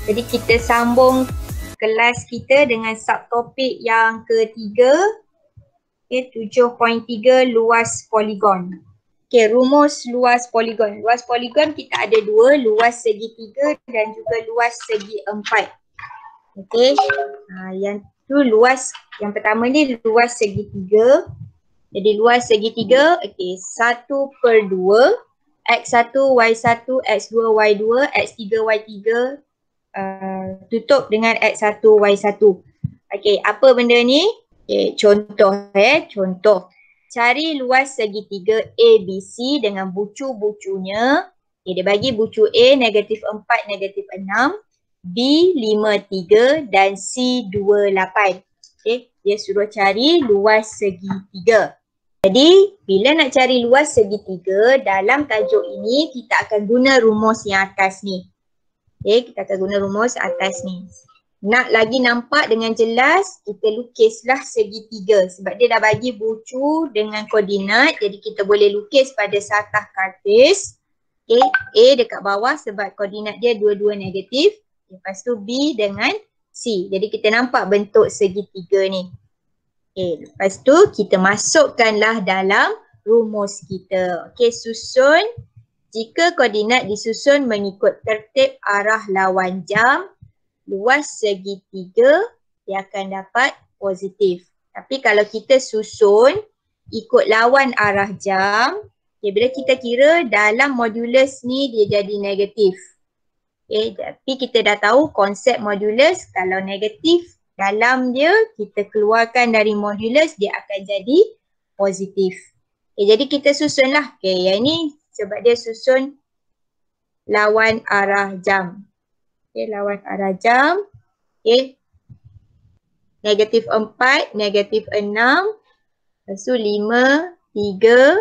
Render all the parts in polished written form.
Jadi kita sambung kelas kita dengan subtopik yang ketiga. Okay, 7.3 luas poligon. Okay, rumus luas poligon. Luas poligon kita ada dua, luas segitiga dan juga luas segi empat. Okay, yang tu luas, yang pertama ni luas segitiga. Jadi luas segitiga, okay, 1/2, X1, Y1, X2, Y2, X3, Y3 tutup dengan X1, Y1. Okay, apa benda ni? Okay, contoh contoh. Cari luas segitiga ABC dengan bucu-bucunya. Okay, dia bagi bucu A -4, -6, B 5, 3 dan C 2, 8. Okay, dia suruh cari luas segitiga. Jadi, bila nak cari luas segitiga, dalam tajuk ini kita akan guna rumus yang atas ni. Okay, kita akan guna rumus atas ni. Nak lagi nampak dengan jelas, kita lukislah segitiga. Sebab dia dah bagi bucu dengan koordinat, jadi kita boleh lukis pada satah kartis. Okay, A dekat bawah sebab koordinat dia dua-dua negatif. Lepas tu B dengan C. Jadi kita nampak bentuk segitiga ni. Okay, lepas tu kita masukkanlah dalam rumus kita. Okay, susun. Jika koordinat disusun mengikut tertib arah lawan jam, luas segitiga dia akan dapat positif. Tapi kalau kita susun ikut lawan arah jam, okay, bila kita kira dalam modulus ni dia jadi negatif. Okay, tapi kita dah tahu konsep modulus, kalau negatif dalam dia kita keluarkan dari modulus dia akan jadi positif. Okay, jadi kita susunlah. Okay, yang ni sebab dia susun lawan arah jam. Okay, lawan arah jam. Okay. -4, -6. Lepas tu 5, 3.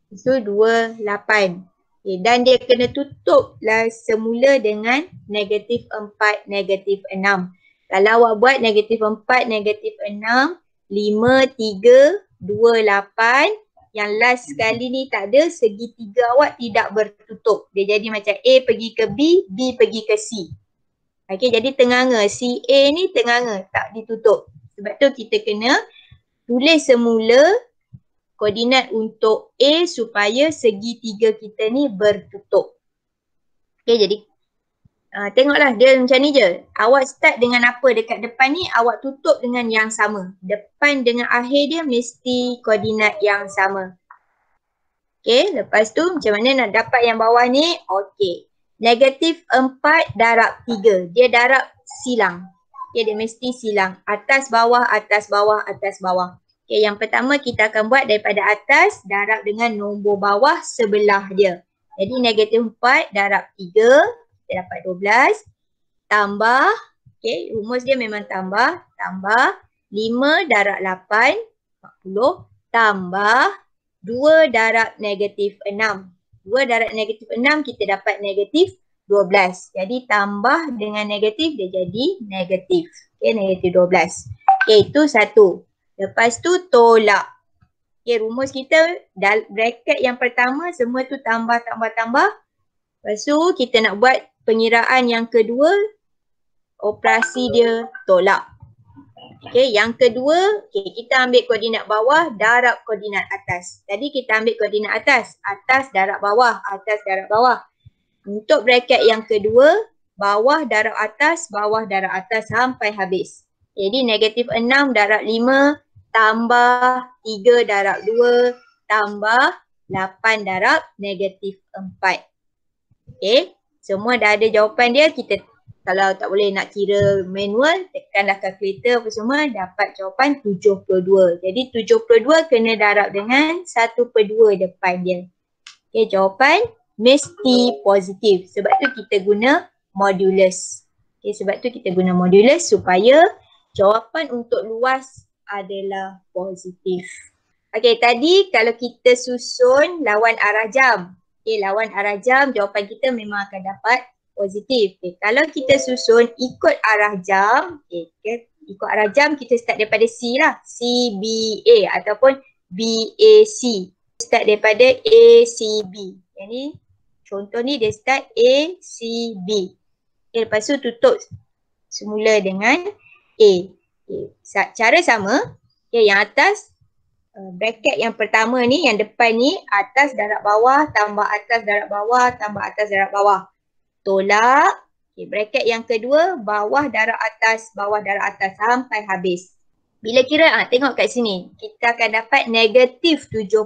Lepas tu 2, 8. Okay, dan dia kena tutuplah semula dengan -4, -6. Kalau awak buat -4, -6, 5, 3, 2, 8. Yang last sekali ni tak ada, segitiga awak tidak bertutup. Dia jadi macam A pergi ke B, B pergi ke C. Okay, jadi tenganga. CA ni tenganga, tak ditutup. Sebab tu kita kena tulis semula koordinat untuk A supaya segitiga kita ni bertutup. Okay, jadi tengoklah dia macam ni je. Awak start dengan apa dekat depan ni, awak tutup dengan yang sama. Depan dengan akhir dia mesti koordinat yang sama. Okay, lepas tu macam mana nak dapat yang bawah ni? Okay, -4 darab 3. Dia darab silang. Okay, dia mesti silang. Atas bawah, atas bawah, atas bawah. Okay, yang pertama kita akan buat daripada atas darab dengan nombor bawah sebelah dia. Jadi -4 darab 3. Kita dapat 12, tambah, okay, rumus dia memang tambah, 5 darab 8, 40, tambah 2 darab -6. 2 darab -6 kita dapat -12. Jadi tambah dengan negatif dia jadi negatif. Okay, -12. Okay, itu satu. Lepas tu tolak. Okay, rumus kita, bracket yang pertama semua tu tambah, tambah, tambah. Lepas tu kita nak buat pengiraan yang kedua, operasi dia tolak. Okay, yang kedua, okay, kita ambil koordinat bawah, darab koordinat atas. Tadi kita ambil koordinat atas, atas darab bawah, atas darab bawah. Untuk bracket yang kedua, bawah darab atas sampai habis. Jadi -6 darab 5, tambah 3 darab 2, tambah 8 darab -4. Okay. Semua dah ada jawapan dia, kita kalau tak boleh nak kira manual, tekanlah kalkulator apa semua, dapat jawapan 72. Jadi 72 kena darab dengan 1/2 depan dia. Okay, jawapan mesti positif. Sebab tu kita guna modulus. Okay, sebab tu kita guna modulus supaya jawapan untuk luas adalah positif. Okay, tadi kalau kita susun lawan arah jam. Okay, lawan arah jam, jawapan kita memang akan dapat positif. Okay, kalau kita susun ikut arah jam, okay, ikut arah jam kita start daripada C lah. CBA ataupun BAC. Start daripada ACB. Jadi contoh ni dia start ACB. Okay, lepas tu tutup semula dengan A. Okay. Cara sama. Okay, yang atas, bracket yang pertama ni, yang depan ni, atas darab bawah, tambah atas darab bawah, tambah atas darab bawah. Tolak. Okay, bracket yang kedua, bawah darab atas sampai habis. Bila kira, tengok kat sini, kita akan dapat negatif 72.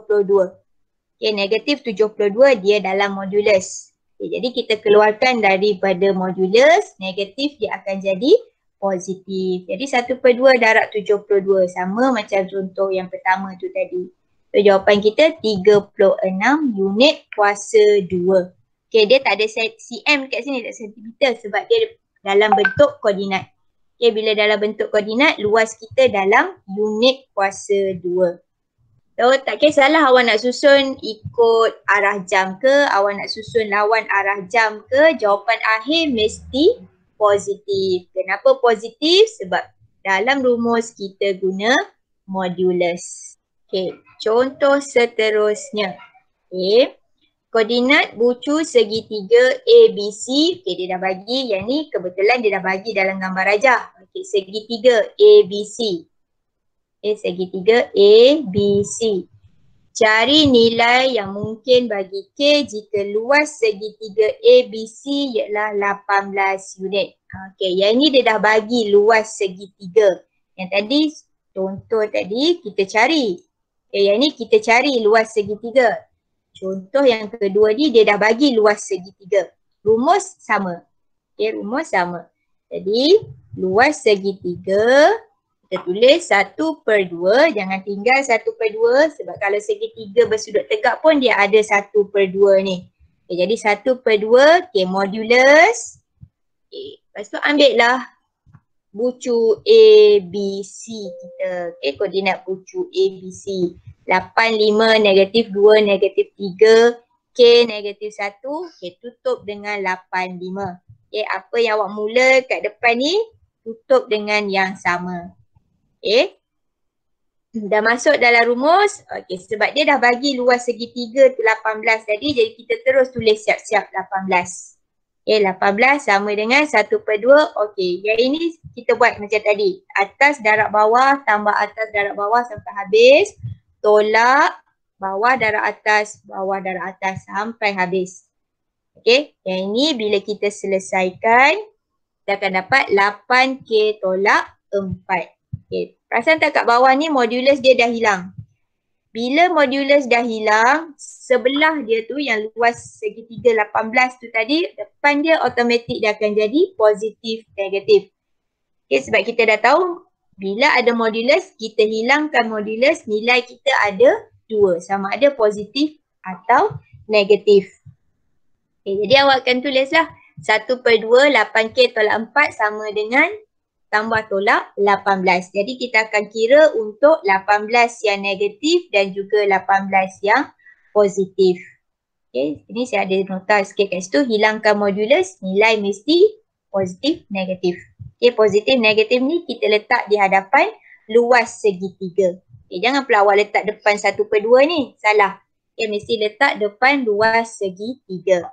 Okay, negatif 72 dia dalam modulus. Okay, jadi kita keluarkan daripada modulus, negatif dia akan jadi positif. Jadi 1/2 darab 72 sama macam contoh yang pertama tu tadi. So jawapan kita 36 unit kuasa 2. Okay, dia tak ada cm kat sini, tak sentimeter sebab dia dalam bentuk koordinat. Okay, bila dalam bentuk koordinat, luas kita dalam unit kuasa 2. So, tak kisahlah awak nak susun ikut arah jam ke, awak nak susun lawan arah jam ke, jawapan akhir mesti positif. Kenapa positif? Sebab dalam rumus kita guna modulus. Okay, contoh seterusnya. Okay, koordinat bucu segitiga ABC. Okay, dia dah bagi, yang ni kebetulan dia dah bagi dalam gambar rajah. Okay, segitiga ABC. Okay, segitiga ABC. Cari nilai yang mungkin bagi K jika luas segitiga ABC ialah 18 unit. Okay, yang ni dia dah bagi luas segitiga. Yang tadi, contoh tadi kita cari. Okay, yang ni kita cari luas segitiga. Contoh yang kedua ni dia dah bagi luas segitiga. Rumus sama. Okay, rumus sama. Jadi, luas segitiga, kita tulis 1/2, jangan tinggal 1/2 sebab kalau segitiga bersudut tegak pun dia ada 1/2 ni. Okay, jadi 1/2, okay, modulus. Okay, lepas tu ambil lah bucu ABC kita. Okay, koordinat bucu ABC. 8, 5, negatif 2, negatif 3, K negatif 1. Okay, tutup dengan 8, 5. Okay, apa yang awak mula kat depan ni, tutup dengan yang sama. Okay, dah masuk dalam rumus. Okay, sebab dia dah bagi luas segitiga tu 18 tadi, jadi kita terus tulis siap-siap 18. Okay, 18 sama dengan 1/2. Okay, yang ini kita buat macam tadi. Atas darab bawah, tambah atas darab bawah sampai habis. Tolak bawah darab atas sampai habis. Okay, yang ini bila kita selesaikan, kita akan dapat 8K tolak 4. Okay, perasan tak kat bawah ni modulus dia dah hilang. Bila modulus dah hilang, sebelah dia tu yang luas segitiga 18 tu tadi, depan dia automatik dia akan jadi positif, negatif. Okay, sebab kita dah tahu bila ada modulus, kita hilangkan modulus, nilai kita ada 2. Sama ada positif atau negatif. Okay, jadi awak akan tulislah 1/2 8K tolak 4 sama dengan tambah tolak 18. Jadi kita akan kira untuk 18 yang negatif dan juga 18 yang positif. Okay, ini saya ada nota sikit kat situ. Hilangkan modulus, nilai mesti positif, negatif. Okay, positif, negatif ni kita letak di hadapan luas segitiga. Okay, jangan pula awak letak depan 1/2 ni. Salah. Okay, mesti letak depan luas segitiga.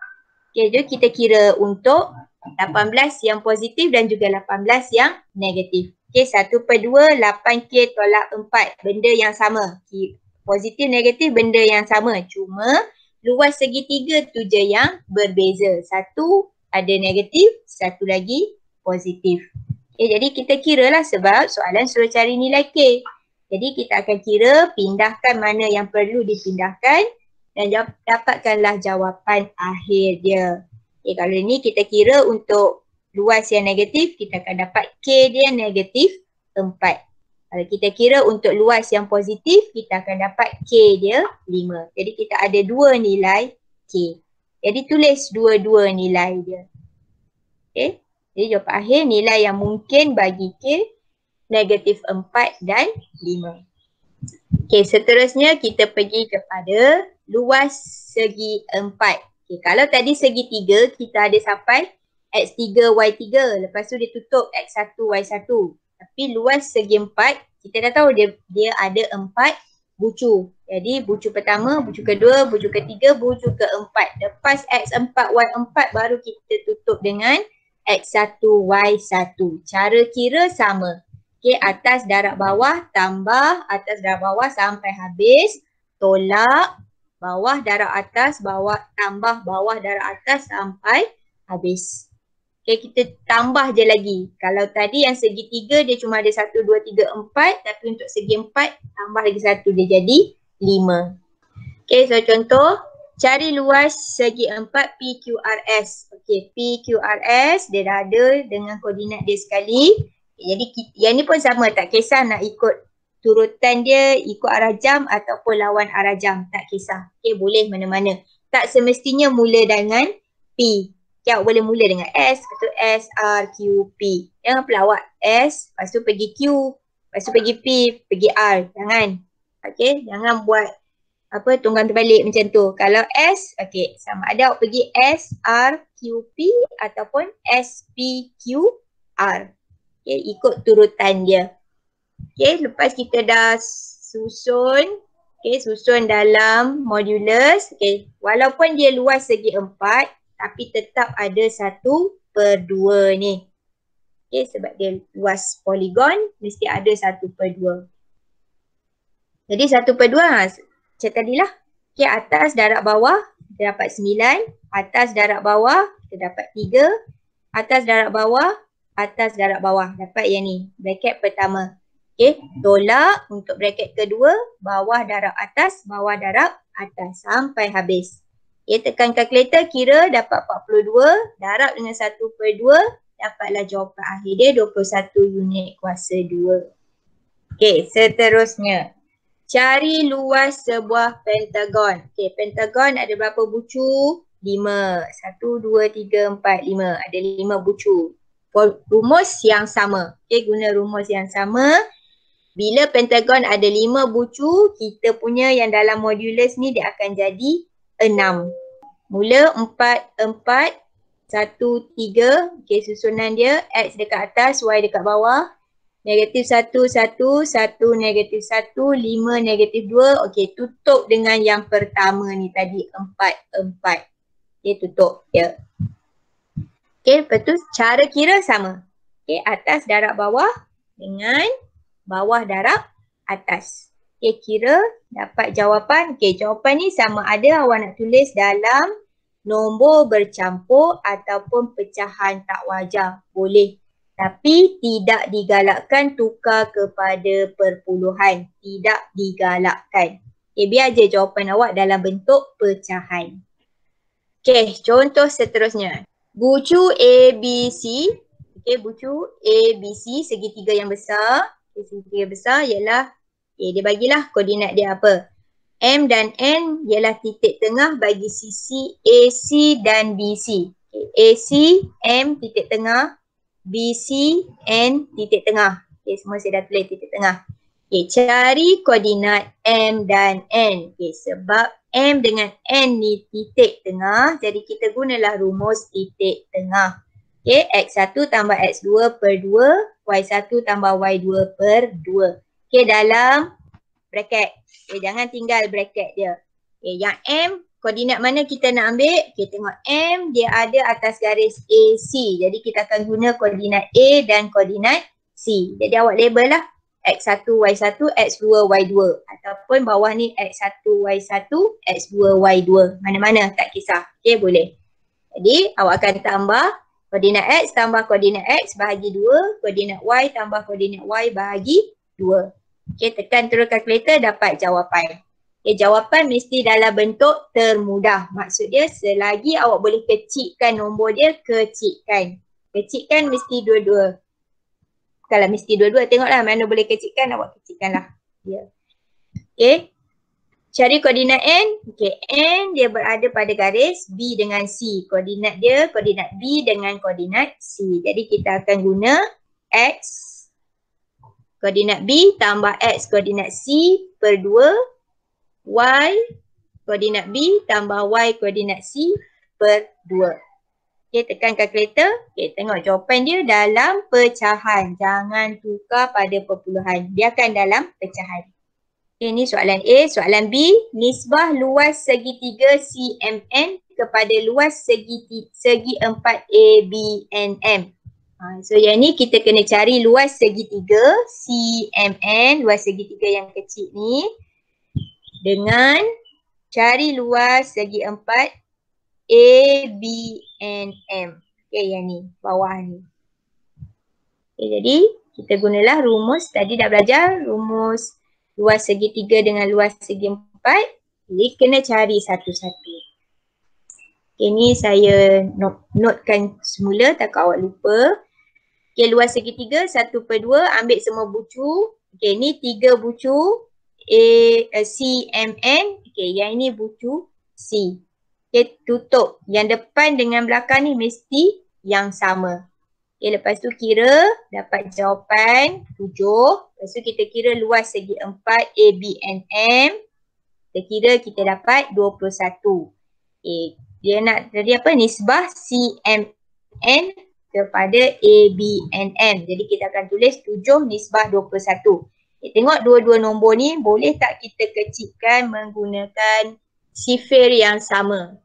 Okay, jom kita kira untuk 18 yang positif dan juga 18 yang negatif. Okay, 1/2 8K tolak 4. Benda yang sama. Okay, positif, negatif benda yang sama. Cuma luas segitiga tu je yang berbeza. Satu ada negatif, satu lagi positif. Okay, jadi kita kira lah sebab soalan suruh cari nilai K. Jadi kita akan kira, pindahkan mana yang perlu dipindahkan dan dapatkanlah jawapan akhir dia. Okay, kalau ni kita kira untuk luas yang negatif, kita akan dapat K dia negatif 4. Kalau kita kira untuk luas yang positif, kita akan dapat K dia 5. Jadi kita ada 2 nilai K. Jadi tulis dua-dua nilai dia. Okay, jadi jawapan akhir nilai yang mungkin bagi K negatif 4 dan 5. Okay, seterusnya kita pergi kepada luas segi 4. Okay, kalau tadi segitiga kita ada sampai X3, Y3. Lepas tu dia tutup X1, Y1. Tapi luas segi 4, kita dah tahu dia ada 4 bucu. Jadi bucu pertama, bucu kedua, bucu ketiga, bucu keempat. Lepas X4, Y4 baru kita tutup dengan X1, Y1. Cara kira sama. Okay, atas darab bawah tambah atas darab bawah sampai habis. Tolak bawah darab atas, bawah tambah bawah darab atas sampai habis. Okay, kita tambah je lagi. Kalau tadi yang segitiga dia cuma ada 1, 2, 3, 4. Tapi untuk segi 4 tambah lagi 1 dia jadi 5. Okay, so contoh. Cari luas segi 4 PQRS. Okay, PQRS dia dah ada dengan koordinat dia sekali. Jadi yang ni pun sama, tak kisah nak ikut turutan dia, ikut arah jam ataupun lawan arah jam, tak kisah. Okay, boleh mana-mana. Tak semestinya mula dengan P. Okay, awak boleh mula dengan S, lepas tu S, R, Q, P. Jangan pelawak S, lepas tu pergi Q, lepas tu pergi P, pergi R. Jangan. Okay, jangan buat apa tunggang terbalik macam tu. Kalau S, okay, sama ada awak pergi S, R, Q, P ataupun S, P, Q, R. Okay, ikut turutan dia. Okay, lepas kita dah susun, okay, susun dalam modulus. Okay, walaupun dia luas segi 4, tapi tetap ada 1/2 ni. Okay, sebab dia luas poligon, mesti ada 1/2. Jadi 1/2 macam tadilah. Okay, atas darab bawah kita dapat 9. Atas darab bawah kita dapat 3. Atas darab bawah, atas darab bawah. Dapat yang ni. Bracket pertama. Okay, tolak untuk bracket kedua. Bawah darab atas, bawah darab atas. Sampai habis. Okay, tekan kalkulator, kira dapat 42. Darab dengan 1/2. Dapatlah jawapan akhir dia 21 unit kuasa 2. Okay, seterusnya. Cari luas sebuah pentagon. Okay, pentagon ada berapa bucu? 5. 1, 2, 3, 4, 5. Ada 5 bucu. Rumus yang sama. Okay, guna rumus yang sama. Bila pentagon ada 5 bucu, kita punya yang dalam modulus ni dia akan jadi 6. Mula 4, 4, 1, 3. Okay, susunan dia X dekat atas, Y dekat bawah. Negatif 1, 1, 1, negatif 1, 5, negatif 2. Okey, tutup dengan yang pertama ni tadi, 4, 4. Okey, tutup dia. Okey, lepas tu cara kira sama. Okey, atas darab bawah dengan bawah darab atas. Okey, kira dapat jawapan. Okey, jawapan ni sama ada awak nak tulis dalam nombor bercampur ataupun pecahan tak wajar. Boleh. Tapi tidak digalakkan tukar kepada perpuluhan. Tidak digalakkan. Okay, biar je jawapan awak dalam bentuk pecahan. Okay, contoh seterusnya. Bucu ABC. Okay, bucu ABC segitiga yang besar. Okay, segitiga besar ialah, okay, dia bagilah koordinat dia apa. M dan N ialah titik tengah bagi sisi AC dan BC. Okay, AC, M titik tengah. BC, N, titik tengah. Okay, semua saya dah tulis titik tengah. Okay, cari koordinat M dan N. Okay, sebab M dengan N ni titik tengah, jadi kita gunalah rumus titik tengah. Okay, X1 tambah X2 per 2, Y1 tambah Y2 per 2. Okay, dalam bracket. Okay, jangan tinggal bracket dia. Okay, yang M, koordinat mana kita nak ambil? Okay, tengok M dia ada atas garis AC. Jadi kita akan guna koordinat A dan koordinat C. Jadi awak label lah X1, Y1, X2, Y2. Ataupun bawah ni X1, Y1, X2, Y2. Mana-mana tak kisah. Okay, boleh. Jadi awak akan tambah koordinat X tambah koordinat X bahagi 2. Koordinat Y tambah koordinat Y bahagi 2. Okay, tekan terus kalkulator dapat jawapan. Okay, jawapan mesti dalam bentuk termudah. Maksud dia selagi awak boleh kecilkan nombor dia, kecilkan. Kecilkan mesti dua-dua. Kalau mesti dua-dua, tengoklah mana boleh kecilkan, awak kecilkanlah. Yeah. Okay. Cari koordinat N. Okay, N dia berada pada garis B dengan C. Koordinat dia, koordinat B dengan koordinat C. Jadi kita akan guna X, koordinat B tambah X koordinat C per 2. Y koordinat B tambah Y koordinat C per 2. Okay, tekan kalkulator. Okay, tengok jawapan dia dalam pecahan. Jangan tukar pada perpuluhan. Biarkan dalam pecahan. Okay, ni soalan A. Soalan B. Nisbah luas segitiga CMN kepada luas segi 4 A, B and M. So yang ni kita kena cari luas segitiga CMN, luas segitiga yang kecil ni, dengan cari luas segi 4 A, B and M. Okay, yang ni, bawah ni. Okay, jadi kita gunalah rumus, tadi dah belajar rumus luas segitiga dengan luas segi 4. Jadi kena cari satu-satu. Okay, ni saya notekan semula takut awak lupa. Okay, luas segitiga 1/2, ambil semua bucu. Okay, ni 3 bucu CMN. Okay, yang ini bucu C. Okay, tutup. Yang depan dengan belakang ni mesti yang sama. Okay, lepas tu kira dapat jawapan 7. Lepas tu kita kira luas segi 4 A, B and M. Kita kira kita dapat 21. Okay, dia nak jadi apa? Nisbah CMN kepada A, B and M. Jadi kita akan tulis 7 nisbah 21. Okay, tengok dua-dua nombor ni boleh tak kita kecilkan menggunakan sifir yang sama.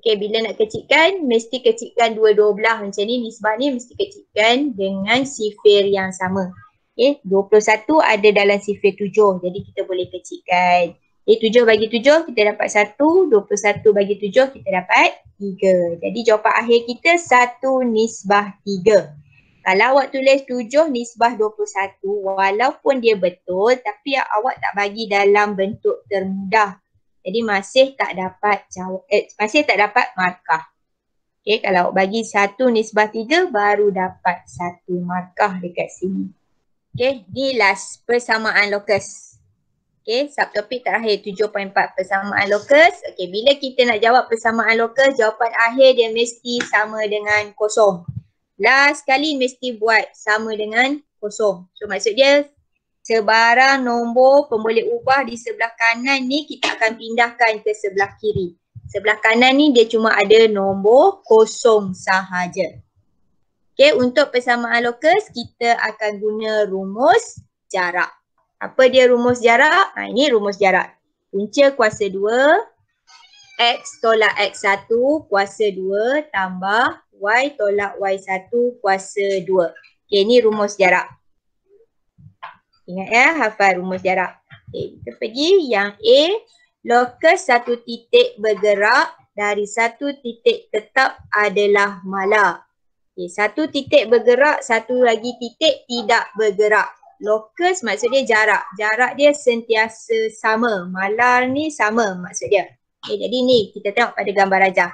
Okay, bila nak kecilkan, mesti kecilkan dua-dua belah macam ni. Nisbah ni mesti kecilkan dengan sifir yang sama. Okay, 21 ada dalam sifir 7. Jadi kita boleh kecilkan. Okay, 7 bagi 7 kita dapat 1. 21 bagi 7 kita dapat 3. Jadi jawapan akhir kita 1 nisbah 3. Kalau awak tulis 7 nisbah 21, walaupun dia betul, tapi awak tak bagi dalam bentuk termudah. Jadi masih tak dapat masih tak dapat markah. Okay, kalau bagi 1 nisbah 3 baru dapat 1 markah dekat sini. Okay, ni last persamaan locus. Okay, subtopik terakhir 7.4 persamaan locus. Okay, bila kita nak jawab persamaan locus, jawapan akhir dia mesti sama dengan kosong. Last kali mesti buat sama dengan kosong. So maksud dia sebarang nombor pemboleh ubah di sebelah kanan ni kita akan pindahkan ke sebelah kiri. Sebelah kanan ni dia cuma ada nombor kosong sahaja. Okay, untuk persamaan locus kita akan guna rumus jarak. Apa dia rumus jarak? Ini rumus jarak. Punca kuasa 2, X tolak X1 kuasa 2 tambah Y tolak Y1 kuasa 2. Okay, ini rumus jarak. Ingat ya, hafal rumus jarak. Okay, kita pergi yang A. Lokus satu titik bergerak dari satu titik tetap adalah mala. Okay, satu titik bergerak, satu lagi titik tidak bergerak. Lokus maksud dia jarak. Jarak dia sentiasa sama. Mala ni sama maksud dia. Okay, jadi ni kita tengok pada gambar rajah.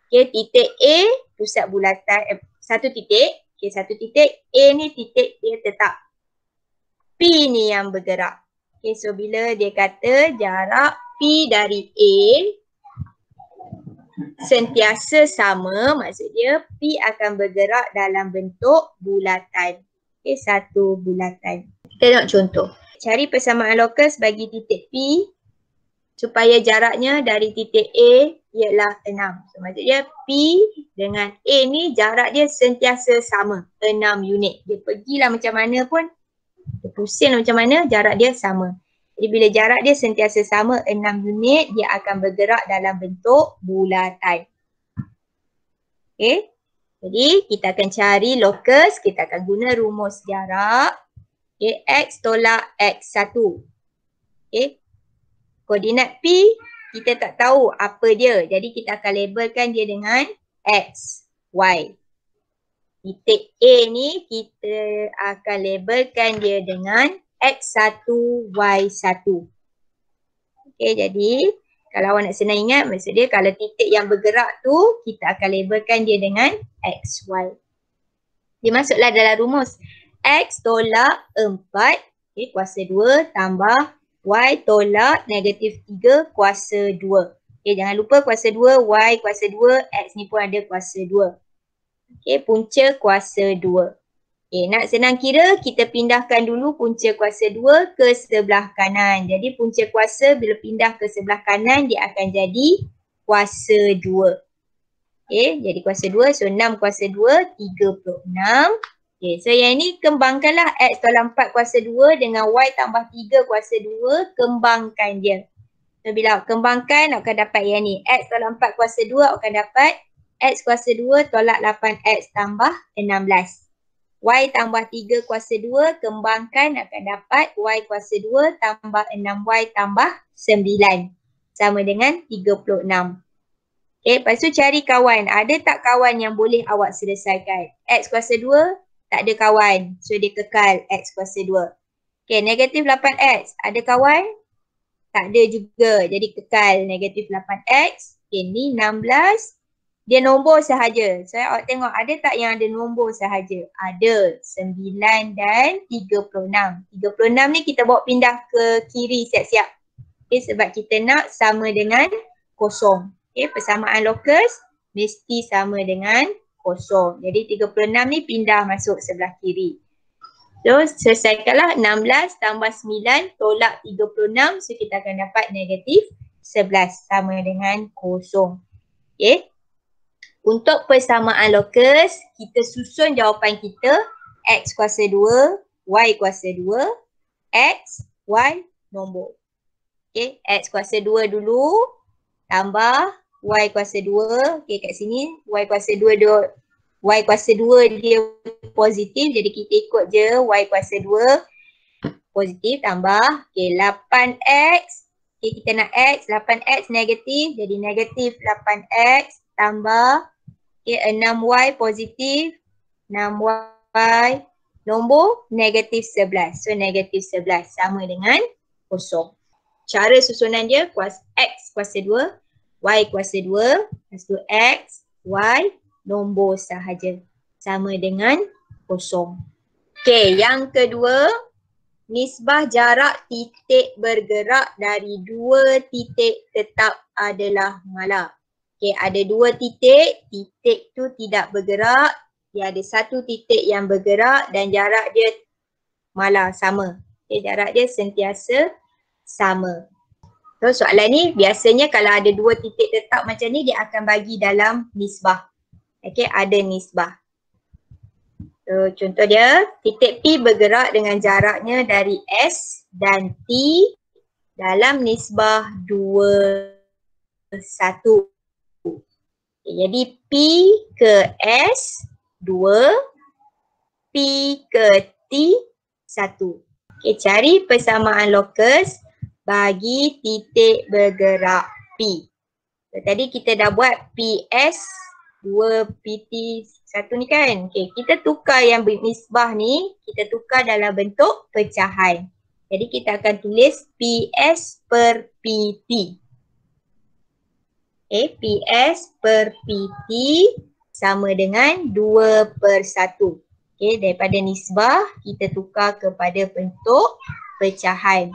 Okay, titik A, pusat bulatan, satu titik. Okay, satu titik. A ni titik dia tetap. P ni yang bergerak. Okay, so bila dia kata jarak P dari A sentiasa sama, maksud dia P akan bergerak dalam bentuk bulatan. Okay, satu bulatan. Kita tengok contoh. Cari persamaan lokus bagi titik P supaya jaraknya dari titik A ialah 6. So maksud dia P dengan A ni jarak dia sentiasa sama, 6 unit. Dia pergilah macam mana pun, dia pusing macam mana, jarak dia sama. Jadi bila jarak dia sentiasa sama 6 unit, dia akan bergerak dalam bentuk bulatan. Okay. Jadi kita akan cari lokus, kita akan guna rumus jarak. Okay. X tolak X1. Okay. Koordinat P kita tak tahu apa dia. Jadi kita akan labelkan dia dengan X, Y. Titik A ni kita akan labelkan dia dengan X1, Y1. Okay, jadi kalau awak nak senang ingat, maksud dia kalau titik yang bergerak tu, kita akan labelkan dia dengan X, Y. Dia masuklah dalam rumus. X tolak 4, okay, kuasa 2 tambah Y tolak negatif 3 kuasa 2. Okay, jangan lupa kuasa 2, Y kuasa 2, X ni pun ada kuasa 2. Okay, punca kuasa 2. Okay, nak senang kira, kita pindahkan dulu punca kuasa 2 ke sebelah kanan. Jadi punca kuasa bila pindah ke sebelah kanan, dia akan jadi kuasa 2. Okay, jadi kuasa 2, so 6 kuasa 2, 36. Okay, so yang ini kembangkanlah X tolak 4 kuasa 2 dengan Y tambah 3 kuasa 2, kembangkan dia. So bila kembangkan akan dapat yang ni. X tolak 4 kuasa 2 akan dapat X kuasa 2 tolak 8X tambah 16. Y tambah 3 kuasa 2 kembangkan akan dapat Y kuasa 2 tambah 6Y tambah 9. Sama dengan 36. Okay, lepas tu cari kawan. Ada tak kawan yang boleh awak selesaikan? X kuasa 2 tak ada kawan. So dia kekal X kuasa 2. Okay, negatif 8X. Ada kawan? Tak ada juga. Jadi kekal negatif 8X. Okay, ni 16. Dia nombor sahaja. So awak tengok ada tak yang ada nombor sahaja? Ada. 9 dan 36. 36 ni kita bawa pindah ke kiri siap-siap. Okay, sebab kita nak sama dengan kosong. Okay, persamaan locus mesti sama dengan kosong. Jadi 36 ni pindah masuk sebelah kiri. So selesaikanlah 16 tambah 9 tolak 36. So kita akan dapat negatif 11 sama dengan kosong. Okay. Untuk persamaan locus, kita susun jawapan kita. X kuasa 2, Y kuasa 2, X, Y nombor. Okay, X kuasa 2 dulu. Tambah Y kuasa 2. Okay, kat sini Y kuasa 2 dia positif. Jadi kita ikut je Y kuasa 2 positif tambah. Okay, 8X. Okay, kita nak X. 8X negatif. Jadi negatif 8X tambah. Okay, 6Y positif. 6Y nombor negatif 11. So negatif 11 sama dengan kosong. Cara susunan dia X kuasa 2. Y kuasa 2, lepas tu X, Y, nombor sahaja. Sama dengan kosong. Okey, yang kedua, nisbah jarak titik bergerak dari dua titik tetap adalah malar. Okey, ada dua titik, titik tu tidak bergerak. Dia ada satu titik yang bergerak dan jarak dia malar sama. Okey, jarak dia sentiasa sama. So soalan ni biasanya kalau ada dua titik tetap macam ni dia akan bagi dalam nisbah. Okey, ada nisbah. So contoh dia, titik P bergerak dengan jaraknya dari S dan T dalam nisbah 2, 1. Okay, jadi P ke S 2, P ke T 1. Okay, cari persamaan locus bagi titik bergerak P. So, tadi kita dah buat PS 2 PT 1 ni kan. Okay, kita tukar yang nisbah ni, kita tukar dalam bentuk pecahan. Jadi kita akan tulis PS per PT. Okay, PS per PT sama dengan 2/1. Okay, daripada nisbah kita tukar kepada bentuk pecahan.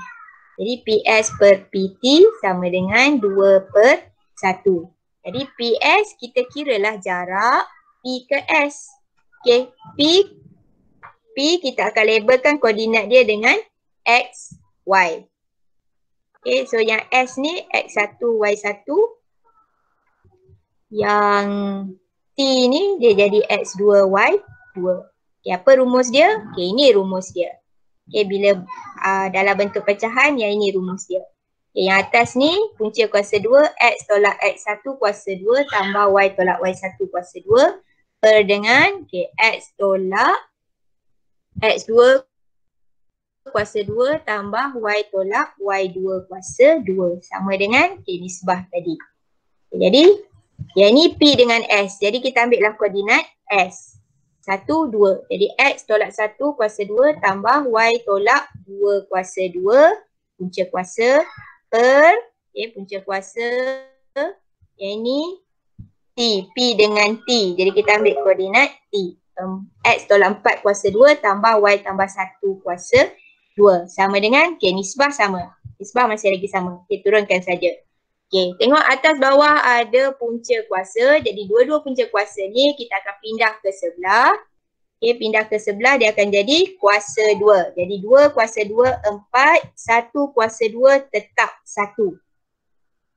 Jadi PS per PT sama dengan 2/1. Jadi PS kita kiralah jarak P ke S. Okay, P kita akan labelkan koordinat dia dengan X, Y. Okay, so yang S ni X1, Y1. Yang T ni dia jadi X2, Y2. Okay, apa rumus dia? Okay, ini rumus dia. Okay, bila dalam bentuk pecahan, yang ini rumus dia. Okay, yang atas ni punca kuasa 2, X tolak X1 kuasa 2 tambah Y tolak Y1 kuasa 2 per dengan okay, X tolak X2 kuasa 2 tambah Y tolak Y2 kuasa 2 sama dengan okay, nisbah tadi. Okay, jadi yang ni P dengan S. Jadi kita ambil lah koordinat S. 1, 2. Jadi X tolak 1 kuasa 2 tambah Y tolak 2 kuasa 2 punca kuasa per okay, punca kuasa yang ini T. P dengan T. Jadi kita ambil koordinat T. X tolak 4 kuasa 2 tambah Y tambah 1 kuasa 2. Sama dengan okay, nisbah sama. Nisbah masih lagi sama. Okay, turunkan saja. Okay, tengok atas bawah ada punca kuasa. Jadi dua-dua punca kuasa ni kita akan pindah ke sebelah. Okay, pindah ke sebelah dia akan jadi kuasa 2. Jadi 2 kuasa 2, 4. 1 kuasa 2 tetap 1.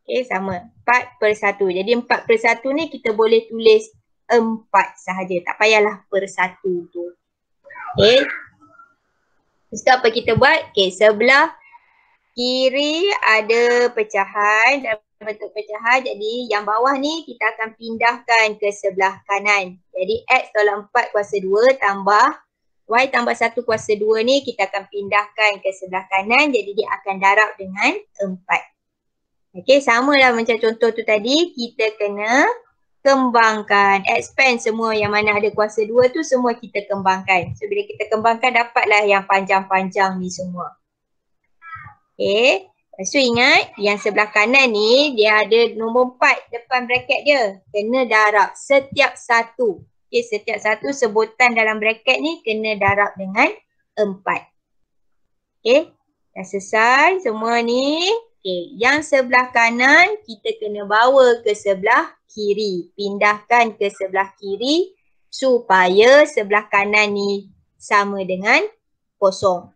Okay, sama. 4/1. Jadi 4/1 ni kita boleh tulis 4 sahaja. Tak payahlah per 1 tu. Okay. Lepas tu apa kita buat? Okay, sebelah kiri ada pecahan dalam bentuk pecahan. Jadi yang bawah ni kita akan pindahkan ke sebelah kanan. Jadi X tolak 4 kuasa 2 tambah Y tambah 1 kuasa 2 ni kita akan pindahkan ke sebelah kanan. Jadi dia akan darab dengan 4. Okey, sama lah macam contoh tu tadi. Kita kena kembangkan, expand semua yang mana ada kuasa 2 tu semua kita kembangkan. So bila kita kembangkan dapatlah yang panjang-panjang ni semua. Okay. Lepas tu ingat yang sebelah kanan ni dia ada nombor 4 depan bracket dia. Kena darab setiap satu. Okay, setiap satu sebutan dalam bracket ni kena darab dengan 4. Okay. Dah selesai semua ni. Okay. Yang sebelah kanan kita kena bawa ke sebelah kiri. Pindahkan ke sebelah kiri supaya sebelah kanan ni sama dengan kosong.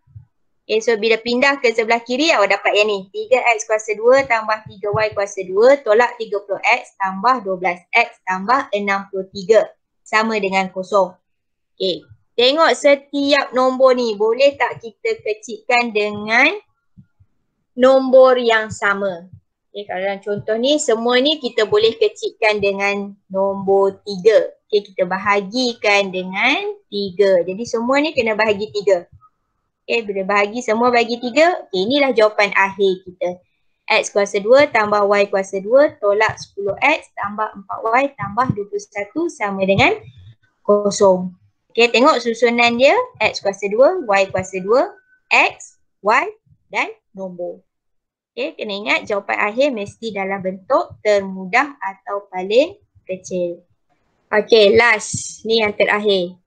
Okay, so bila pindah ke sebelah kiri awak dapat yang ni. 3x kuasa 2 tambah 3y kuasa 2 tolak 30x tambah 12x tambah 63. Sama dengan kosong. Okay, tengok setiap nombor ni. Boleh tak kita kecilkan dengan nombor yang sama? Okay, kalau dalam contoh ni, semua ni kita boleh kecilkan dengan nombor 3. Okay, kita bahagikan dengan 3. Jadi semua ni kena bahagi 3. Okay, bila bahagi semua bagi 3, okay, inilah jawapan akhir kita. X kuasa 2 tambah Y kuasa 2 tolak 10X tambah 4Y tambah 21 sama dengan kosong. Okay, tengok susunan dia. X kuasa 2, Y kuasa 2, X, Y dan nombor. Okay, kena ingat jawapan akhir mesti dalam bentuk termudah atau paling kecil. Okay, last. Ni yang terakhir.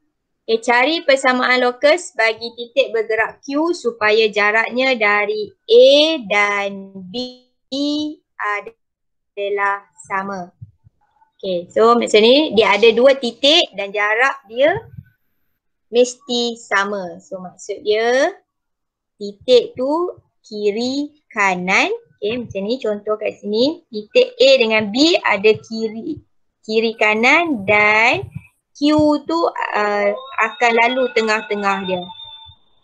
Okay, cari persamaan lokus bagi titik bergerak Q supaya jaraknya dari A dan B adalah sama. Okay, so macam ni dia ada 2 titik dan jarak dia mesti sama. So maksud dia titik tu kiri kanan. Okay, macam ni contoh kat sini. Titik A dengan B ada kiri kanan dan Q tu akan lalu tengah-tengah dia.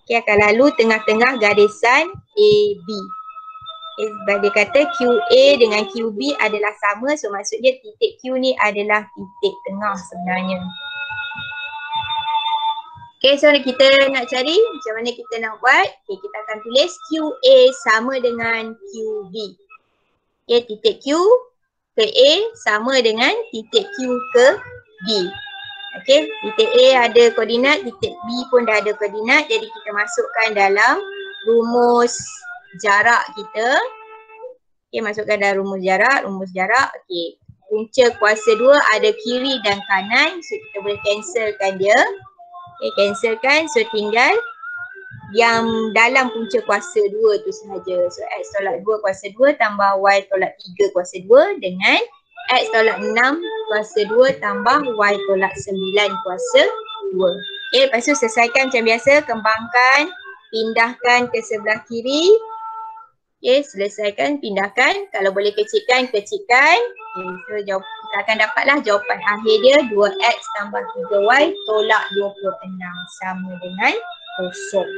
Okay, akan lalu tengah-tengah garisan AB. Okay, sebab dia kata QA dengan QB adalah sama. So maksud dia titik Q ni adalah titik tengah sebenarnya. Okay, so kita nak cari macam mana kita nak buat. Okay, kita akan tulis QA sama dengan QB. Okay, titik Q ke A sama dengan titik Q ke B. Okay, titik A ada koordinat, titik B pun dah ada koordinat. Jadi kita masukkan dalam rumus jarak kita. Okay, masukkan dalam rumus jarak. Okay, punca kuasa 2 ada kiri dan kanan. So kita boleh cancelkan dia. Okay, cancelkan. So tinggal yang dalam punca kuasa 2 tu sahaja. So X tolak 2 kuasa 2 tambah Y tolak 3 kuasa 2 dengan X tolak 6 kuasa 2 tambah Y tolak 9 kuasa 2. Okay, lepas tu selesaikan macam biasa. Kembangkan, pindahkan ke sebelah kiri. Okay, selesaikan, pindahkan. Kalau boleh kecilkan, kecilkan. Okay, so kita akan dapatlah jawapan akhir dia 2X tambah 3Y tolak 26 sama dengan kosong.